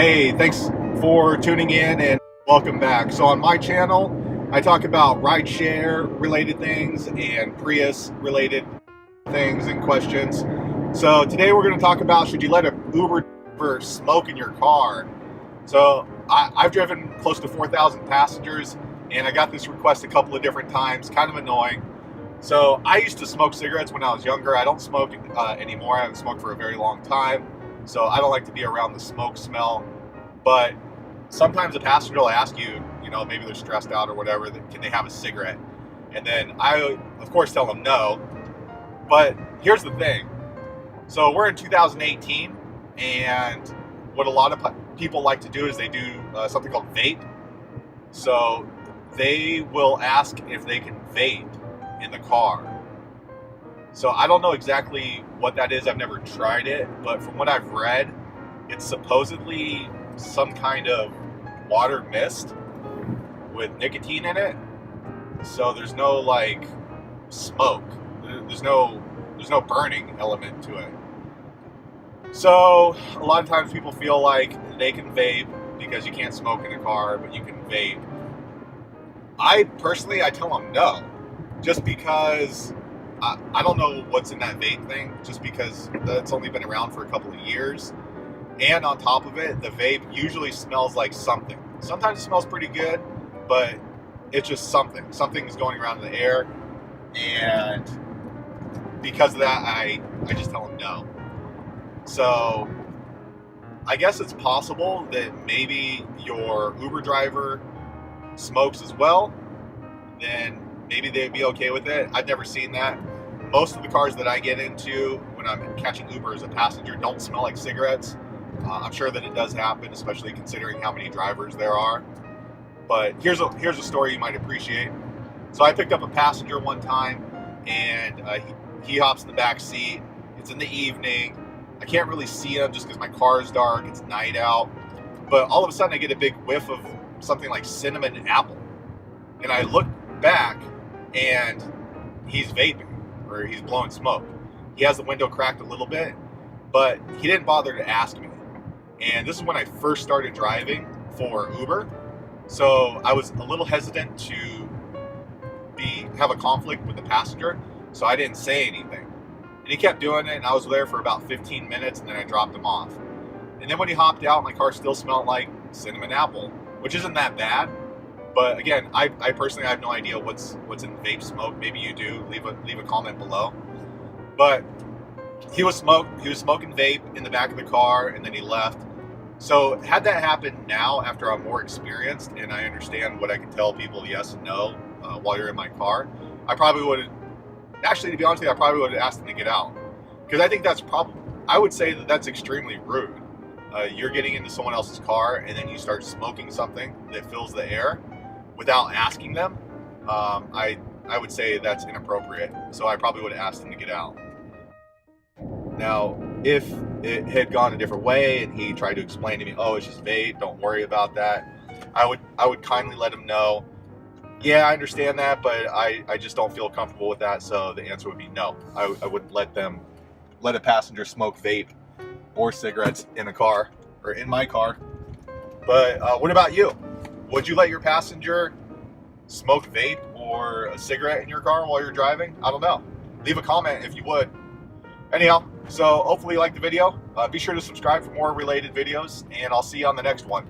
Hey, thanks for tuning in and welcome back. So on my channel, I talk about rideshare related things and Prius related things and questions. So today we're going to talk about, should you let an Uber driver smoke in your car? So I've driven close to 4,000 passengers and I got this request a couple of different times, kind of annoying. So I used to smoke cigarettes when I was younger. I don't smoke anymore. I haven't smoked for a very long time. So I don't like to be around the smoke smell. But sometimes a passenger will ask you, maybe they're stressed out or whatever, can they have a cigarette? And then I, of course, tell them no. But here's the thing. So we're in 2018, and what a lot of people like to do is they do something called vape. So they will ask if they can vape in the car. So I don't know exactly what that is. I've never tried it, but from what I've read, it's supposedly some kind of water mist with nicotine in it. So there's no like smoke. There's no burning element to it. So a lot of times people feel like they can vape because you can't smoke in a car, but you can vape. I tell them no, just because I don't know what's in that vape thing, just because that's only been around for a couple of years. And on top of it, the vape usually smells like something. Sometimes it smells pretty good, but it's just something. Something's going around in the air. And because of that, I just tell them no. So I guess it's possible that maybe your Uber driver smokes as well. Then maybe they'd be okay with it. I've never seen that. Most of the cars that I get into when I'm catching Uber as a passenger don't smell like cigarettes. I'm sure that it does happen, especially considering how many drivers there are. But here's a story you might appreciate. So I picked up a passenger one time, and he hops in the back seat. It's in the evening. I can't really see him just because my car is dark. It's night out. But all of a sudden I get a big whiff of something like cinnamon and apple. And I look back, and he's vaping, or he's blowing smoke. He has the window cracked a little bit, but he didn't bother to ask me. And this is when I first started driving for Uber. So I was a little hesitant to have a conflict with the passenger, so I didn't say anything. And he kept doing it, and I was there for about 15 minutes, and then I dropped him off. And then when he hopped out, my car still smelled like cinnamon apple, which isn't that bad. But again, I personally have no idea what's in vape smoke. Maybe you do. Leave a comment below. But he was smoking vape in the back of the car, and then he left. So had that happened now, after I'm more experienced and I understand what I can tell people yes and no while you're in my car, I probably would have, actually, to be honest with you, I probably would have asked them to get out. Because I think I would say that that's extremely rude. You're getting into someone else's car and then you start smoking something that fills the air without asking them. I would say that's inappropriate. So I probably would have asked them to get out. Now, if it had gone a different way and he tried to explain to me, oh, it's just vape, don't worry about that, I would kindly let him know, yeah, I understand that, but I just don't feel comfortable with that. So the answer would be no. I wouldn't let a passenger smoke vape or cigarettes in a car, or in my car. But what about you? Would you let your passenger smoke vape or a cigarette in your car while you're driving? I don't know. Leave a comment if you would. Anyhow, so hopefully you liked the video. Be sure to subscribe for more related videos, and I'll see you on the next one.